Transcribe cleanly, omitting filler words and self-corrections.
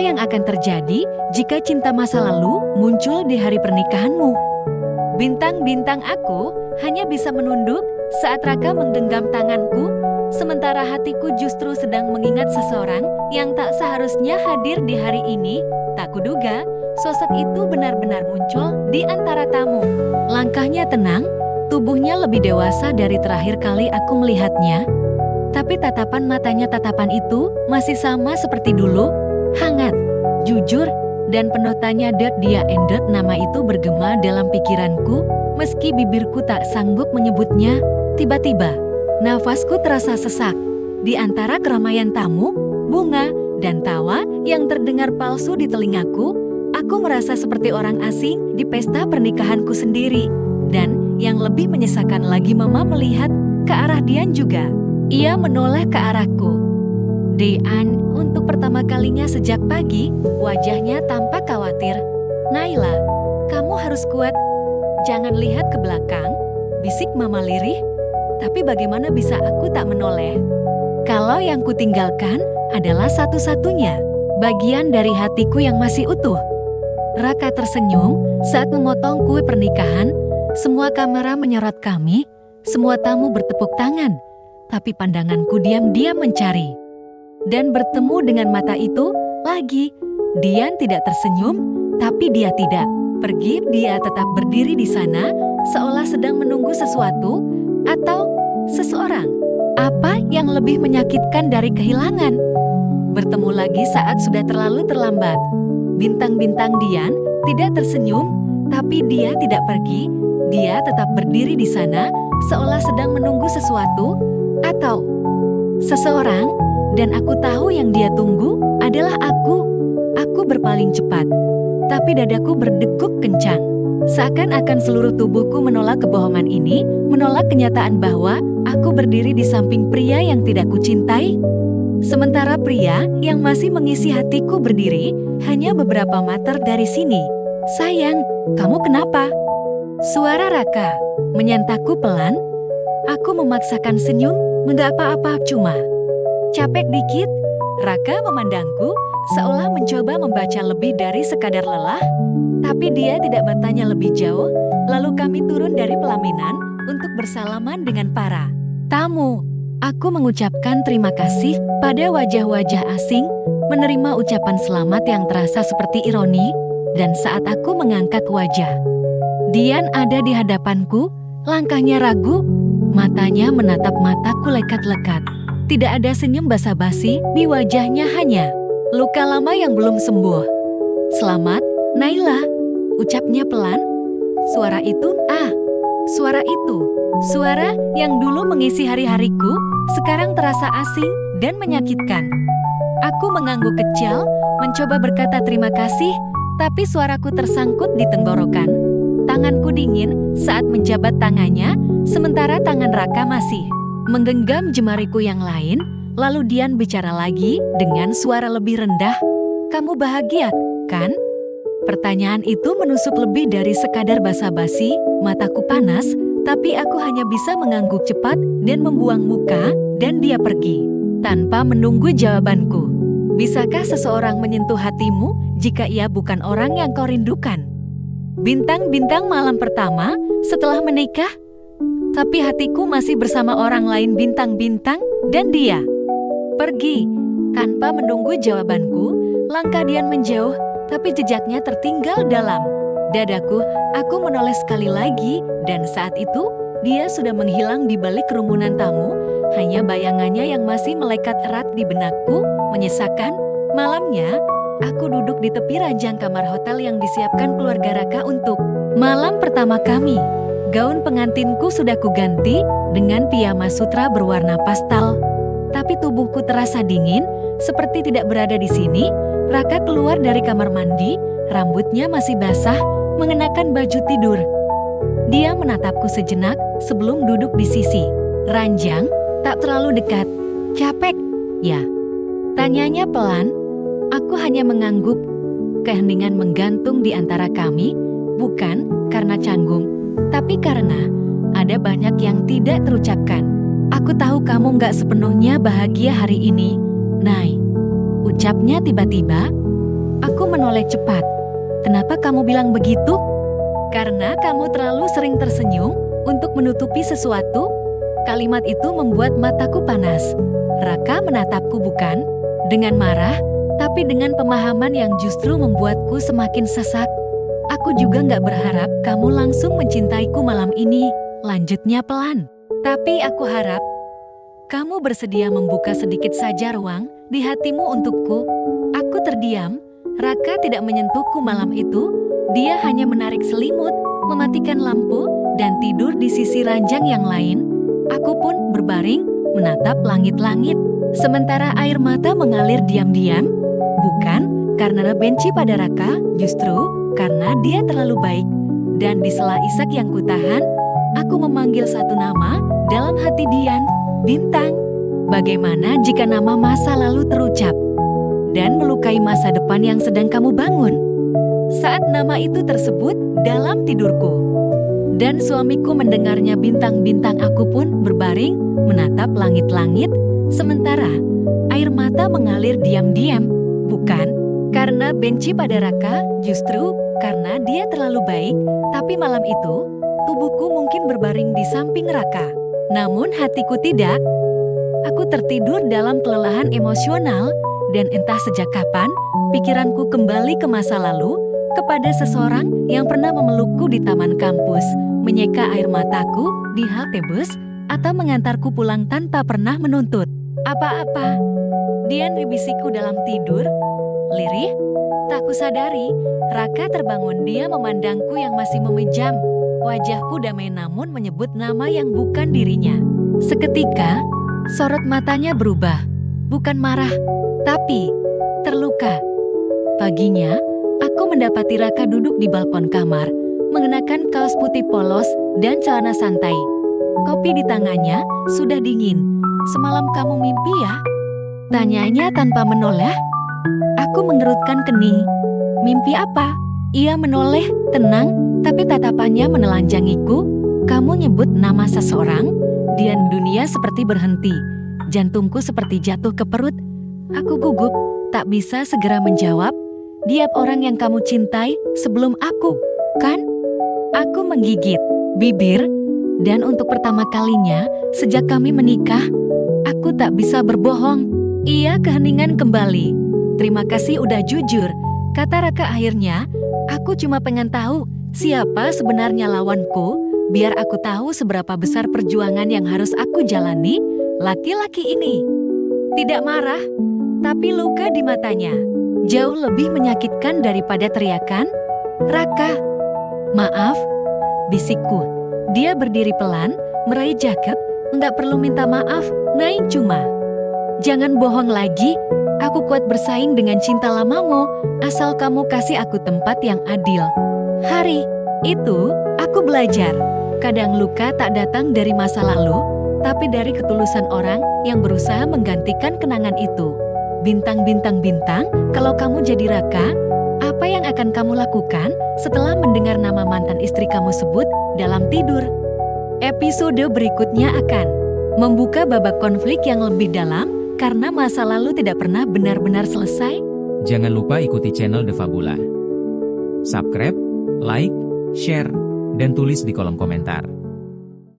yang akan terjadi jika cinta masa lalu muncul di hari pernikahanmu? Bintang-bintang aku hanya bisa menunduk saat Raka menggenggam tanganku, sementara hatiku justru sedang mengingat seseorang yang tak seharusnya hadir di hari ini. Tak kuduga, sosok itu benar-benar muncul di antara tamu. Langkahnya tenang, tubuhnya lebih dewasa dari terakhir kali aku melihatnya. Tapi tatapan matanya tatapan itu masih sama seperti dulu, hangat, jujur, dan penuh tanya. Dia Endot, nama itu bergema dalam pikiranku, meski bibirku tak sanggup menyebutnya. Tiba-tiba, nafasku terasa sesak. Di antara keramaian tamu, bunga, dan tawa yang terdengar palsu di telingaku, aku merasa seperti orang asing di pesta pernikahanku sendiri. Dan yang lebih menyesakan lagi, Mama melihat ke arah Dian juga. Ia menoleh ke arahku. Dian, untuk pertama kalinya sejak pagi, wajahnya tampak khawatir. Naila, kamu harus kuat. Jangan lihat ke belakang, bisik Mama lirih. Tapi bagaimana bisa aku tak menoleh? Kalau yang kutinggalkan adalah satu-satunya bagian dari hatiku yang masih utuh. Raka tersenyum saat memotong kue pernikahan. Semua kamera menyorot kami, semua tamu bertepuk tangan. Tapi pandanganku diam-diam mencari. Dan bertemu dengan mata itu lagi. Dian tidak tersenyum, tapi dia tidak pergi. Dia tetap berdiri di sana, seolah sedang menunggu sesuatu atau seseorang. Apa yang lebih menyakitkan dari kehilangan? Bertemu lagi saat sudah terlalu terlambat. Bintang-bintang Dian tidak tersenyum, tapi dia tidak pergi. Dia tetap berdiri di sana, seolah sedang menunggu sesuatu atau seseorang, dan aku tahu yang dia tunggu adalah aku. Aku berpaling cepat, tapi dadaku berdekuk kencang. Seakan-akan seluruh tubuhku menolak kebohongan ini, menolak kenyataan bahwa aku berdiri di samping pria yang tidak kucintai. Sementara pria yang masih mengisi hatiku berdiri hanya beberapa meter dari sini. Sayang, kamu kenapa? Suara Raka menyentakku pelan. Aku memaksakan senyum, enggak apa-apa, cuma capek dikit. Raka memandangku, seolah mencoba membaca lebih dari sekadar lelah. Tapi dia tidak bertanya lebih jauh, lalu kami turun dari pelaminan untuk bersalaman dengan para tamu. Aku mengucapkan terima kasih pada wajah-wajah asing, menerima ucapan selamat yang terasa seperti ironi, dan saat aku mengangkat wajah, Dian ada di hadapanku, langkahnya ragu, matanya menatap mataku lekat-lekat. Tidak ada senyum basa-basi di wajahnya, hanya luka lama yang belum sembuh. Selamat, Naila, ucapnya pelan. Suara itu, suara yang dulu mengisi hari-hariku, sekarang terasa asing dan menyakitkan. Aku mengangguk kecil, mencoba berkata terima kasih, tapi suaraku tersangkut di tenggorokan. Tanganku dingin saat menjabat tangannya, sementara tangan Raka masih menggenggam jemariku yang lain. Lalu Dian bicara lagi dengan suara lebih rendah. Kamu bahagia, kan? Pertanyaan itu menusuk lebih dari sekadar basa-basi. Mataku panas, tapi aku hanya bisa mengangguk cepat dan membuang muka, dan dia pergi tanpa menunggu jawabanku. Bisakah seseorang menyentuh hatimu jika ia bukan orang yang kau rindukan? Bintang-bintang malam pertama setelah menikah, tapi hatiku masih bersama orang lain. Bintang-bintang dan dia pergi tanpa menunggu jawabanku. Langkah Dian menjauh, tapi jejaknya tertinggal dalam dadaku. Aku menoleh sekali lagi, dan saat itu dia sudah menghilang di balik kerumunan tamu. Hanya bayangannya yang masih melekat erat di benakku, menyesakan. Malamnya, aku duduk di tepi ranjang kamar hotel yang disiapkan keluarga Raka untuk malam pertama kami. Gaun pengantinku sudah kuganti dengan piyama sutra berwarna pastel. Tapi tubuhku terasa dingin, seperti tidak berada di sini. Raka keluar dari kamar mandi, rambutnya masih basah, mengenakan baju tidur. Dia menatapku sejenak sebelum duduk di sisi ranjang, tak terlalu dekat. Capek, ya? Tanyanya pelan. Aku hanya mengangguk. Keheningan menggantung di antara kami, bukan karena canggung, tapi karena ada banyak yang tidak terucapkan. Aku tahu kamu gak sepenuhnya bahagia hari ini, Nay. Ucapnya tiba-tiba. Aku menoleh cepat. Kenapa kamu bilang begitu? Karena kamu terlalu sering tersenyum untuk menutupi sesuatu. Kalimat itu membuat mataku panas. Raka menatapku bukan dengan marah, tapi dengan pemahaman yang justru membuatku semakin sesak. Aku juga gak berharap kamu langsung mencintaiku malam ini, lanjutnya pelan. Tapi aku harap kamu bersedia membuka sedikit saja ruang di hatimu untukku. Aku terdiam. Raka tidak menyentuhku malam itu. Dia hanya menarik selimut, mematikan lampu, dan tidur di sisi ranjang yang lain. Aku pun berbaring, menatap langit-langit. Sementara air mata mengalir diam-diam. Bukan karena benci pada Raka, justru karena dia terlalu baik. Dan di sela isak yang kutahan, aku memanggil satu nama dalam hati Dian, Bintang. Bagaimana jika nama masa lalu terucap dan melukai masa depan yang sedang kamu bangun? Saat nama itu tersebut dalam tidurku, dan suamiku mendengarnya, bintang-bintang, aku pun berbaring menatap langit-langit, sementara air mata mengalir diam-diam. Bukan karena benci pada Raka, justru karena dia terlalu baik. Tapi malam itu, tubuhku mungkin berbaring di samping Raka, namun hatiku tidak. Aku tertidur dalam kelelahan emosional, dan entah sejak kapan, pikiranku kembali ke masa lalu, kepada seseorang yang pernah memelukku di taman kampus, menyeka air mataku di halte bus, atau mengantarku pulang tanpa pernah menuntut apa-apa. Dian, bisikku dalam tidur. Lirih, tak kusadari, Raka terbangun. Dia memandangku yang masih memejam. Wajahku damai namun menyebut nama yang bukan dirinya. Seketika, sorot matanya berubah. Bukan marah, tapi terluka. Paginya, aku mendapati Raka duduk di balkon kamar, mengenakan kaos putih polos dan celana santai. Kopi di tangannya sudah dingin. Semalam kamu mimpi ya? Tanyanya tanpa menoleh. Aku mengerutkan kening. Mimpi apa? Ia menoleh, tenang, tapi tatapannya menelanjangiku. Kamu nyebut nama seseorang? Dian, dunia seperti berhenti. Jantungku seperti jatuh ke perut. Aku gugup, tak bisa segera menjawab. Dia orang yang kamu cintai sebelum aku, kan? Aku menggigit bibir, dan untuk pertama kalinya sejak kami menikah, aku tak bisa berbohong. Ia keheningan kembali. Terima kasih udah jujur, kata Raka akhirnya. Aku cuma pengen tahu siapa sebenarnya lawanku, biar aku tahu seberapa besar perjuangan yang harus aku jalani. Laki-laki ini tidak marah, tapi luka di matanya jauh lebih menyakitkan daripada teriakan. Raka, maaf, bisikku. Dia berdiri pelan, meraih jaket. Nggak perlu minta maaf, Naing, cuma jangan bohong lagi. Aku kuat bersaing dengan cinta lamamu, asal kamu kasih aku tempat yang adil. Hari itu, aku belajar. Kadang luka tak datang dari masa lalu, tapi dari ketulusan orang yang berusaha menggantikan kenangan itu. Bintang-bintang-bintang, kalau kamu jadi Raka, apa yang akan kamu lakukan setelah mendengar nama mantan istri kamu sebut dalam tidur? Episode berikutnya akan membuka babak konflik yang lebih dalam karena masa lalu tidak pernah benar-benar selesai. Jangan lupa ikuti channel The Fabula. Subscribe, like, share, dan tulis di kolom komentar.